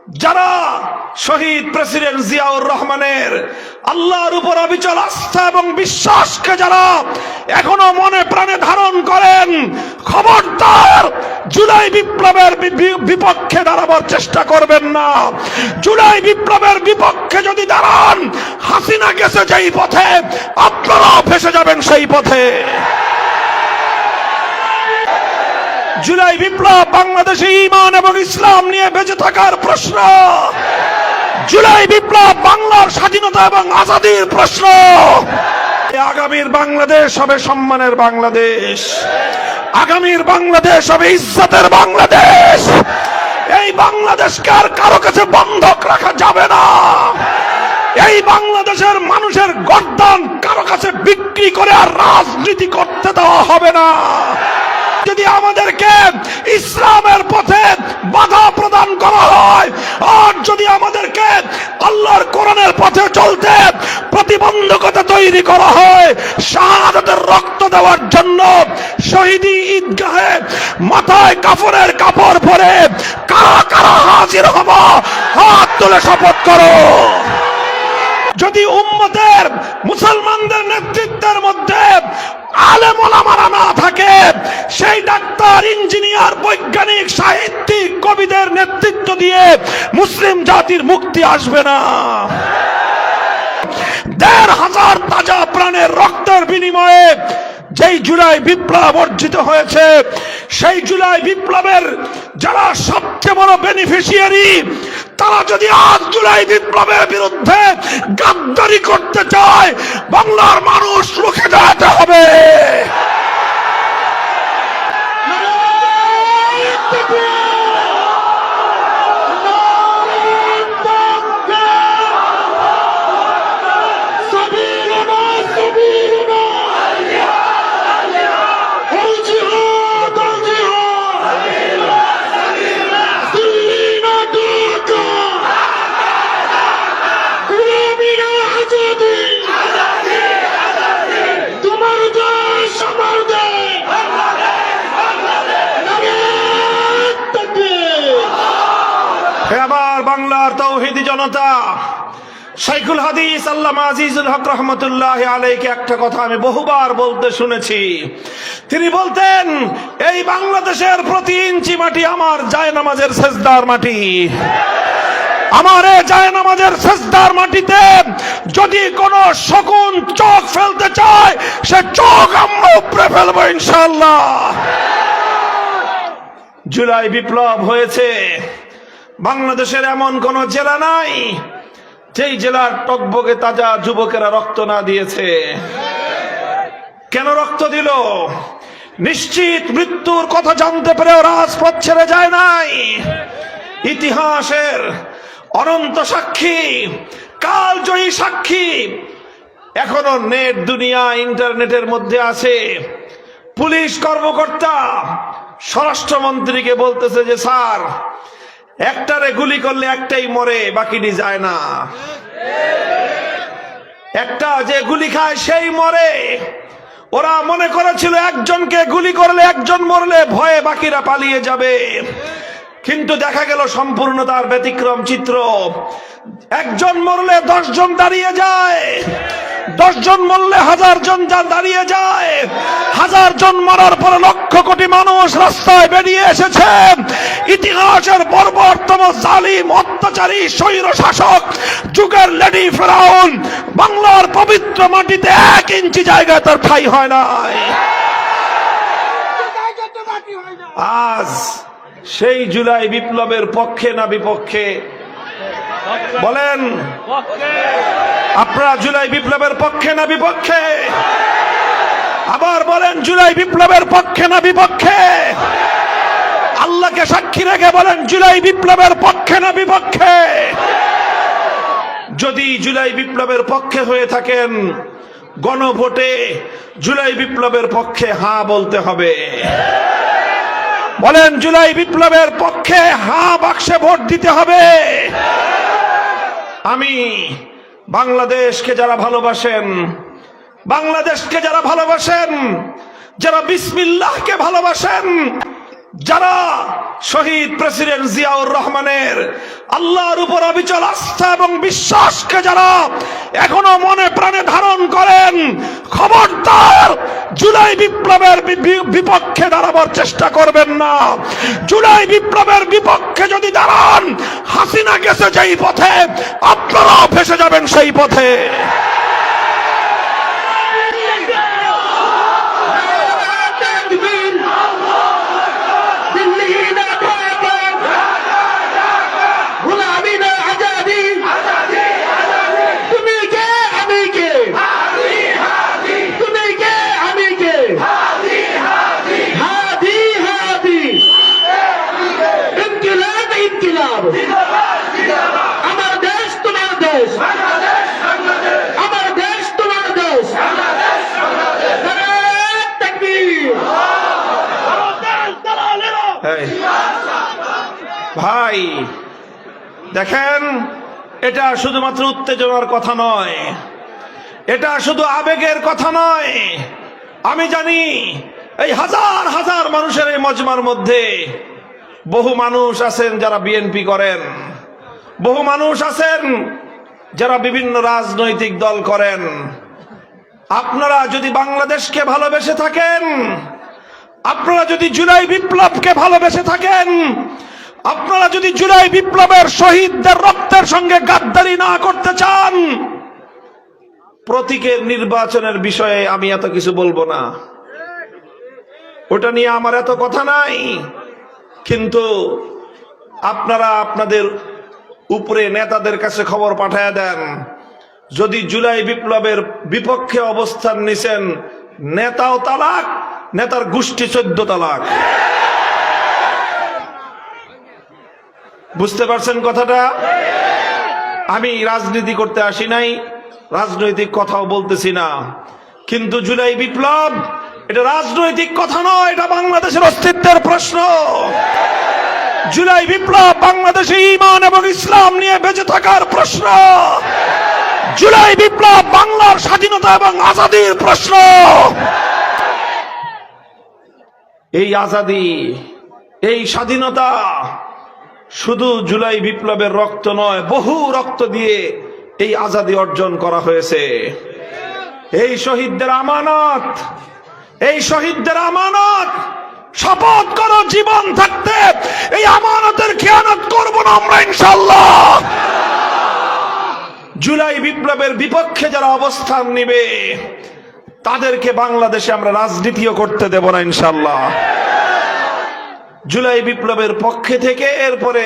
যারা শহীদ প্রেসিডেন্ট জিয়াউর রহমানের আল্লাহর উপর অবিচল আস্থা এবং বিশ্বাসকে যারা এখনো মনে প্রাণে ধারণ করেন, খবরদার জুলাই বিপ্লবের বিপক্ষে দাঁড়াবার চেষ্টা করবেন না। জুলাই বিপ্লবের বিপক্ষে যদি দাঁড়ান, হাসিনা গেছে যেই পথে, আপনারাও ফেসে যাবেন সেই পথে। জুলাই বিপ্লব বাংলাদেশে ঈমান এবং ইসলাম নিয়ে বেঁচে থাকার প্রশ্ন। জুলাই বিপ্লব বাংলার স্বাধীনতা এবং আজাদির প্রশ্ন। আগামীর বাংলাদেশ হবে সম্মানের বাংলাদেশ, আগামীর বাংলাদেশ হবে ইজ্জতের বাংলাদেশ। এই বাংলাদেশকে আর কারো কাছে বন্ধক রাখা যাবে না। এই বাংলাদেশের মানুষের গর্দান কারো কাছে বিক্রি করে আর রাজনীতি করতে দেওয়া হবে না। যদি আমাদেরকে ইসলামের পথে বাধা প্রদান করা হয়, আর যদি আমাদেরকে আল্লাহর কোরআনের পথে চলতে প্রতিবন্ধকতা তৈরি করা হয়, শাহাদাতের রক্ত দেওয়ার জন্য শহীদি ঈদগাহে মাথায় কাফনের কাপড় পরে কারা কারা হাজির হব, হাত তুলে শপথ করো। যদি উম্মতের মুসলমানদের নেতৃত্বের মধ্যে আলেম ওলামারা না থাকে, সেই ডাক্তার, ইঞ্জিনিয়ার, বৈজ্ঞানিক, সাহিত্যিক, কবিদের নেতৃত্ব দিয়ে মুসলিম জাতির মুক্তি আসবে না। ১৫০০ তাজা প্রাণের রক্তের বিনিময়ে যেই জুলাই বিপ্লব অর্জিত হয়েছে, সেই জুলাই বিপ্লবের যারা সবচেয়ে বড় বেনিফিশিয়ারি, তারা যদি আজ জুলাই বিপ্লবের বিরুদ্ধে গাদ্দারি করতে চায়, বাংলার মানুষ রুখে দাঁড়াতে হবে। এবার বাংলার তৌহিদি জনতা, শাইখুল হাদিস আল্লামা আজিজুল হক রহমতুল্লাহ আলাইহিকে একটা কথা আমি বহুবার বলতে শুনেছি। তিনি বলতেন, এই বাংলাদেশের প্রতি ইঞ্চি মাটি আমার জায়নামাজের সেজদার মাটি। আমার এই জায়নামাজের সেজদার মাটিতে যদি কোনো শকুন চোখ ফেলতে চায়, সে চোখ আমরা উপরে ফেলবো ইনশাআল্লাহ। জুলাই বিপ্লব হয়েছে, বাংলাদেশের এমন কোন জেলা নাই যেই জেলার টকবগে তাজা যুবকেরা রক্ত না দিয়েছে। কেন রক্ত দিল? নিশ্চিত মৃত্যুর কথা জানতে পেরেও রাজপথ ছেড়ে যায় নাই। ইতিহাসের অনন্ত সাক্ষী, কালজয়ী সাক্ষী এখনো নেট দুনিয়া, ইন্টারনেটের মধ্যে আছে। পুলিশ কর্মকর্তা স্বরাষ্ট্রমন্ত্রীকে বলতেছে যে, স্যার, একটারে গুলি করলে একটাই মরে, বাকিটি যায় না। একটা যে গুলি খায় সেই মরে। ওরা মনে করেছিল একজনকে গুলি করলে একজন মরলে ভয়ে বাকিরা পালিয়ে যাবে, কিন্তু দেখা গেল সম্পূর্ণ তার ব্যতিক্রম চিত্র। একজন মরলে ১০ জন দাঁড়িয়ে যায়, ১০ জন মরলে ১০০০ জন দাঁড়িয়ে যায়। ১০০০ জন মরার পরে লক্ষ কোটি মানুষ রাস্তায় বেরিয়ে এসেছে। ইতিহাসের বর্বরতম জালিম, অত্যাচারী, স্বৈর শাসক যুগের লেডি ফেরাউন বাংলার পবিত্র মাটিতে ১ ইঞ্চি জায়গায় তার ঠাঁই হয় নাই। আজ সেই জুলাই বিপ্লবের পক্ষে না বিপক্ষে বলেন? আপনারা জুলাই বিপ্লবের পক্ষে না বিপক্ষে? আবার বলেন, জুলাই বিপ্লবের পক্ষে না বিপক্ষে? আল্লাহকে সাক্ষী রেখে বলেন, জুলাই বিপ্লবের পক্ষে না বিপক্ষে? যদি জুলাই বিপ্লবের পক্ষে হয়ে থাকেন, গণভোটে জুলাই বিপ্লবের পক্ষে হ্যাঁ বলতে হবে। বলেন, জুলাই বিপ্লবের পক্ষে হ্যাঁ বাক্সে ভোট দিতে হবে। আমি বাংলাদেশকে যারা ভালোবাসেন, বাংলাদেশকে যারা ভালোবাসেন, যারা বিসমিল্লাহকে ভালোবাসেন, যারা শহীদ প্রেসিডেন্ট জিয়াউর রহমানের আল্লাহর উপর অবিচল আস্থা এবং বিশ্বাসকে যারা এখনো মনে প্রাণে ধারণ করেন, খবরদার জুলাই বিপ্লবের বিপক্ষে দাঁড়াবার চেষ্টা করবেন না। জুলাই বিপ্লবের বিপক্ষে যদি দাঁড়ান, হাসিনা গেছে যেই পথে, আপনারাও ফেসে যাবেন সেই পথে। আমার দেশ তোমার দেশ, আমার দেশ তোমার দেশ। ভাই দেখেন, এটা শুধুমাত্র উত্তেজনার কথা নয়, এটা শুধু আবেগের কথা নয়। আমি জানি এই হাজার হাজার মানুষের এই মজমার মধ্যে বহু মানুষ আছেন যারা বিএনপি করেন, বহু মানুষ আছেন যারা বিভিন্ন রাজনৈতিক দল করেন। আপনারা যদি বাংলাদেশকে ভালোবেসে থাকেন, আপনারা যদি জুলাই বিপ্লবকে ভালোবেসে থাকেন, আপনারা যদি জুলাই বিপ্লবের শহীদদের রক্তের সঙ্গে গাদ্দারি না করতে চান, প্রতীকের নির্বাচনের বিষয়ে আমি এত কিছু বলবো না, ওটা নিয়ে আমার এত কথা নাই। কিন্তু আপনারা আপনাদের উপরে নেতাদের কাছে খবর পাঠায় দেন, যদি জুলাই বিপ্লবের বিপক্ষে অবস্থান নিছেন, নেতাও তালাক, নেতার গোষ্ঠী 14 তালাক। বুঝতে পারছেন কথাটা? আমি রাজনীতি করতে আসি নাই, রাজনৈতিক কথাও বলতেছি না, কিন্তু জুলাই বিপ্লব এটা রাজনৈতিক কথা নয়, এটা বাংলাদেশের অস্তিত্বের প্রশ্ন। জুলাই বিপ্লব বাংলাদেশে ঈমান এবং ইসলাম নিয়ে বেঁচে থাকার প্রশ্ন। জুলাই বিপ্লব বাংলার স্বাধীনতা এবং আজাদির প্রশ্ন। এই আজাদি, এই স্বাধীনতা শুধু জুলাই বিপ্লবের রক্ত নয়, বহু রক্ত দিয়ে এই আজাদি অর্জন করা হয়েছে। এই শহীদদের আমানত, এই শহীদদের আমানত, শপথ করো জীবন থাকতে এই আমানতের খেয়ানত করব না আমরা ইনশাআল্লাহ। জুলাই বিপ্লবের বিপক্ষে যারা অবস্থান নিবে তাদেরকে বাংলাদেশে আমরা রাজনীতিও করতে দেব না ইনশাআল্লাহ। জুলাই বিপ্লবের পক্ষে থেকে এরপরে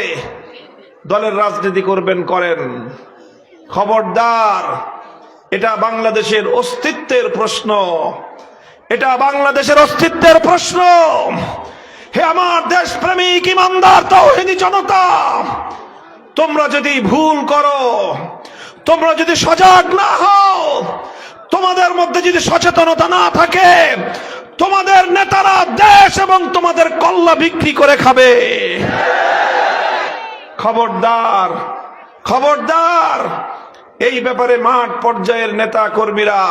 দলের রাজনীতি করবেন, করেন, খবরদার। এটা বাংলাদেশের অস্তিত্বের প্রশ্ন, এটা বাংলাদেশের অস্তিত্বের প্রশ্ন। হে আমার দেশপ্রেমিক ইমানদার তাওহীদি জনতা, তোমরা যদি ভুল করো, তোমরা যদি সজাগ না হও, তোমাদের মধ্যে যদি সচেতনতা না থাকে, তোমাদের নেতারা দেশ এবং তোমাদের কল্লা বিক্রি করে খাবে। খবরদার, খবরদার। এই ব্যাপারে মাঠ পর্যায়ের নেতা কর্মীরা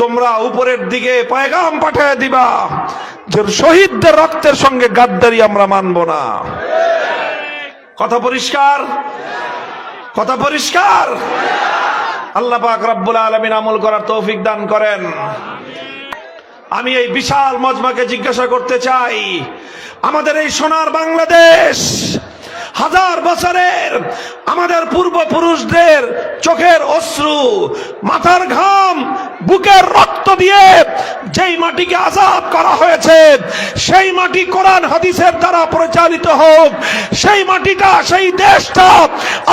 তোমরা উপরের দিকে পয়গাম পাঠিয়ে দিবা যে শহীদদের রক্তের সঙ্গে গাদ্দারি আমরা মানব না। কথা পরিষ্কার, কথা পরিষ্কার। আল্লাহ পাক রব্বুল আলামিন আমল করার তৌফিক দান করেন। আমি এই বিশাল মজমাকে জিজ্ঞাসা করতে চাই, আমাদের এই সোনার বাংলাদেশ, হাজার বছরের আমাদের পূর্বপুরুষদের চোখের অশ্রু, মাথার ঘাম, বুকের রক্ত দিয়ে যেই মাটিকে আজাদ করা হয়েছে, সেই মাটি কোরআন হাদিসের দ্বারা পরিচালিত হোক। সেই মাটিটা, সেই দেশটা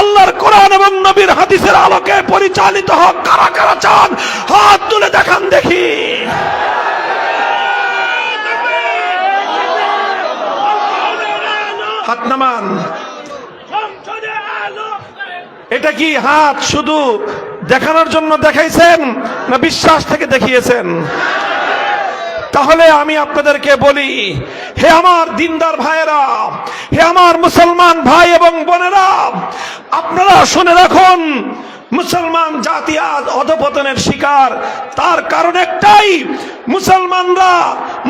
আল্লাহর কোরআন এবং নবীর হাদিসের আলোকে পরিচালিত হোক। কারা কারা চান হাত তুলে দেখান দেখি। হাত নামান। এটা কি হাত শুধু দেখানোর জন্য দেখাইছেন না বিশ্বাস থেকে দেখিয়েছেন? তাহলে আমি আপনাদেরকে বলি, হে আমার দিনদার ভাইয়েরা, হে আমার মুসলমান ভাই এবং বোনেরা, আপনারা শুনে রাখুন, মুসলমান জাতি আজ অধপতনের শিকার। তার কারণ একটাই, মুসলমানরা,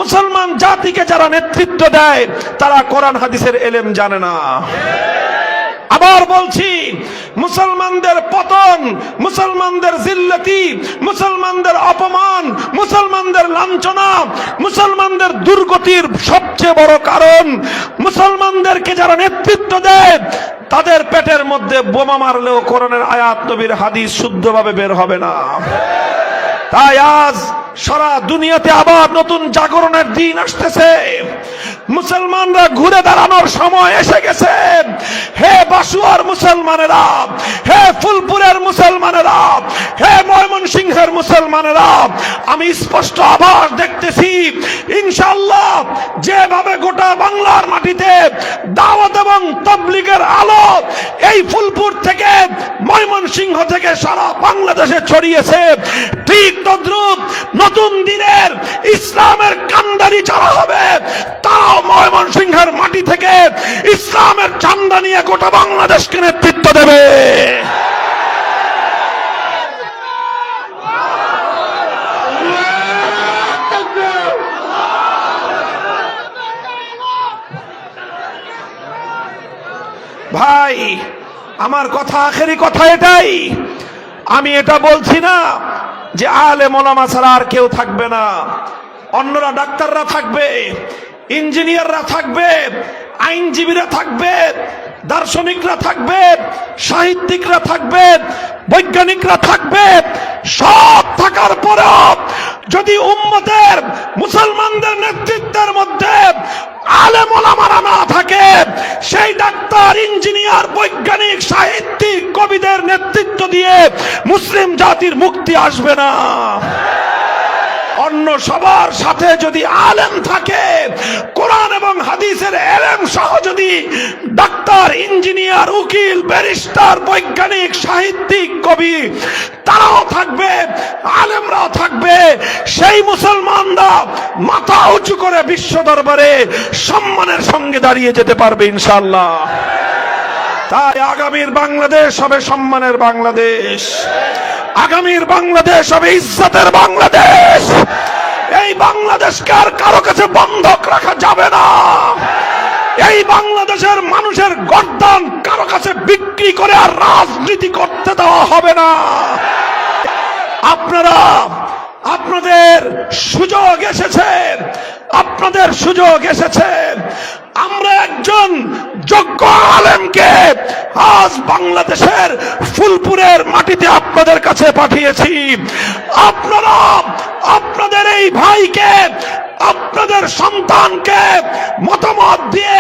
মুসলমান জাতিকে যারা নেতৃত্ব দেয় তারা কোরআন হাদিসের এলেম জানে না। আবার বলছি, মুসলমানদের পতন, মুসলমানদের জিল্লতি, মুসলমানদের অপমান, মুসলমানদের লাঞ্ছনা, মুসলমানদের দুর্গতির সবচেয়ে বড় কারণ, মুসলমানদেরকে যারা নেতৃত্ব দেয় তাদের পেটের মধ্যে বোমা মারলেও কোরআনের আয়াত নবীর হাদিস শুদ্ধভাবে বের হবে না। তাই আজ সারা দুনিয়াতে আবার নতুন জাগরণের দিন আসতেছে। মুসলমানরা ঘুরে দাঁড়ানোর সময় এসে গেছে। হে বাসুয়ার মুসলমানেরা, হে ফুলপুরের মুসলমানেরা, হে ময়মনসিংহের মুসলমানেরা, আমি স্পষ্ট আভাস দেখতেছি ইনশাআল্লাহ যেভাবে গোটা বাংলার মাটিতে দাওয়াত এবং তাবলীগের আলো এই ফুলপুর থেকে, ময়মনসিংহ থেকে সারা বাংলাদেশে ছড়িয়েছে, ঠিক তদ্রুপ নতুন দিনের ইসলামের কান্দারি যারা হবে তারাও ময়মনসিংহের মাটি থেকে ইসলামের চান্দা নিয়ে গোটা বাংলাদেশকে নেতৃত্ব দেবে। ভাই আমার কথা, আখেরি কথা এটাই, আমি এটা বলছি না যে আলেম ওলামা ছাড়া আর কেউ থাকবে না। অন্যরা ডাক্তাররা থাকবে, ইঞ্জিনিয়াররা থাকবে, আইনজীবীরা থাকবে, দার্শনিকরা থাকবে, সাহিত্যিকরা থাকবে, বৈজ্ঞানিকরা থাকবে। সব থাকার পরেও যদি উম্মতের মুসলমানদের নেতৃত্বের মধ্যে আলেম ওলামারা না থাকে, সেই ডাক্তার, ইঞ্জিনিয়ার, বৈজ্ঞানিক, সাহিত্যিক, কবিদের নেতৃত্ব দিয়ে মুসলিম জাতির মুক্তি আসবে না। অন্য সবার সাথে যদি আলেম থাকে, কোরআন এবং হাদিসের এলেম সহ যদি ডাক্তার, ইঞ্জিনিয়ার, উকিল, ব্যারিস্টার, বৈজ্ঞানিক, সাহিত্যিক, কবি তারাও থাকবে, আলেমরাও থাকবে, সেই মুসলমানরা মাথা উঁচু করে বিশ্ব দরবারে সম্মানের সঙ্গে দাঁড়িয়ে যেতে পারবে ইনশাআল্লাহ। তাই আগামীর বাংলাদেশ হবে সম্মানের বাংলাদেশ, আগামীর বাংলাদেশ হবে ইজ্জতের বাংলাদেশ। এই বাংলাদেশকে আর কারো কাছে বন্ধক রাখা যাবে না। এই বাংলাদেশের মানুষের গর্দান কারো কাছে বিক্রি করে আর রাজনীতি করতে দেওয়া হবে না। আপনারা, আপনাদের সুযোগ এসেছে, আপনাদের সুযোগ এসেছে। আমরা একজন যোগ্য আলেমকে আজ বাংলাদেশের ফুলপুরের মাটিতে আপনাদের কাছে পাঠিয়েছি। আপনারা আপনাদের এই ভাইকে, আপনাদের সন্তানকে মতামত দিয়ে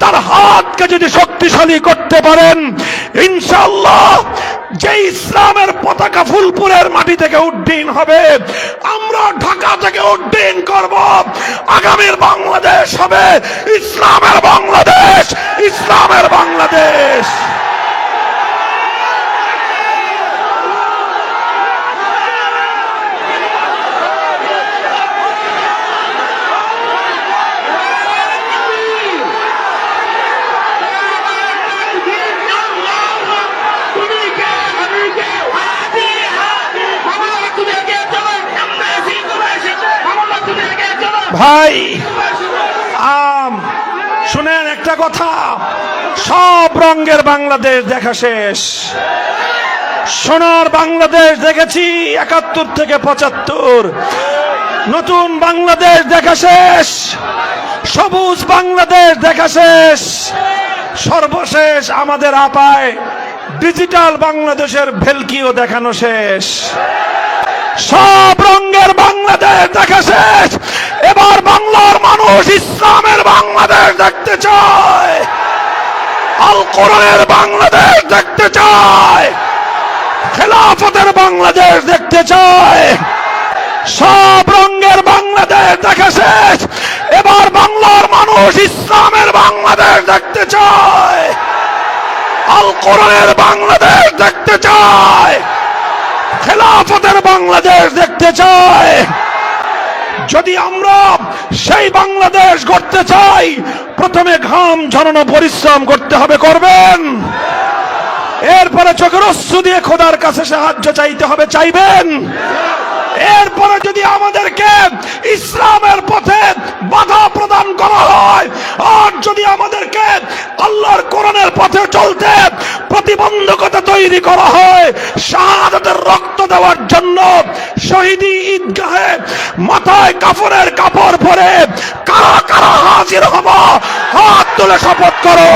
তার হাতকে যদি শক্তিশালী করতে পারেন, ইনশাআল্লাহ যে ইসলামের পতাকা ফুলপুরের মাটি থেকে উড্ডীন হবে, আমরা ঢাকা থেকে উড্ডীন করব। আগামীর বাংলাদেশ হবে ইসলামের বাংলাদেশ, ইসলামের বাংলাদেশ। ভাই শুনেন একটা কথা, সব রঙের বাংলাদেশ দেখা শেষ। সোনার বাংলাদেশ দেখেছি 71 থেকে 75, নতুন বাংলাদেশ দেখা শেষ, সবুজ বাংলাদেশ দেখা শেষ, সর্বশেষ আমাদের আপায় ডিজিটাল বাংলাদেশের ভেলকিও দেখানো শেষ। সব রঙের বাংলাদেশ দেখা শেষ। এবার বাংলার মানুষ ইসলামের বাংলাদেশ দেখতে চায়, আল কোরআনের বাংলাদেশ দেখতে চায়, খেলাফতের বাংলাদেশ দেখতে চায়। সব রঙের বাংলাদেশ দেখা শেষ। এবার বাংলার মানুষ ইসলামের বাংলাদেশ দেখতে চায়, আল কোরআনের বাংলাদেশ দেখতে চায়, খেলাফতের বাংলাদেশ দেখতে চায়। যদি আমরা সেই বাংলাদেশ গড়তে চাই, প্রথমে ঘাম ঝরানো পরিশ্রম করতে হবে, করবেন? এরপরে চোখের অশ্রু দিয়ে খোদার কাছে সাহায্য চাইতে হবে, চাইবেন? এরপরে যদি আমাদেরকে ইসলামের পথে বাধা প্রদান করা হয়, আর যদি আমাদেরকে আল্লাহর কোরআনের পথে চলতে প্রতিবন্ধকতা তৈরি করা হয়, শাহাদাতের রক্ত দেওয়ার জন্য শহীদি ঈদগাহে মাথায় কাফনের কাপড় পরে কারা কারা হাজির হব? হাত তুলে শপথ করো।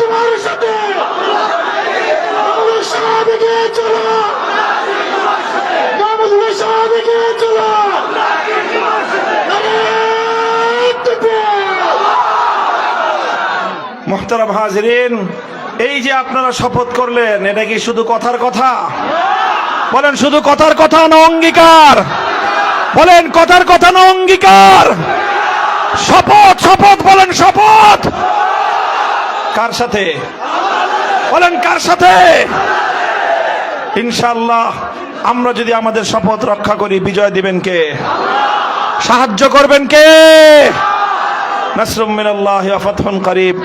তোমার সাথে সাহাবিকে চলো, সাহাবিকে চলো। মুহতারাম হাজিরিন, এই যে আপনারা শপথ করলেন, এটা কি শুধু কথার কথা? বলেন শুধু কথার কথা না অঙ্গীকার? বলেন কথার কথা না অঙ্গীকার? শপথ শপথ বলেন শপথ। কার সাথে? বলেন কার সাথে? ইনশাআল্লাহ আমরা যদি আমাদের শপথ রক্ষা করি, বিজয় দিবেন কে? সাহায্য করবেন কে? নাসরুম মিনাল্লাহি ওয়া ফাতহুন করিব।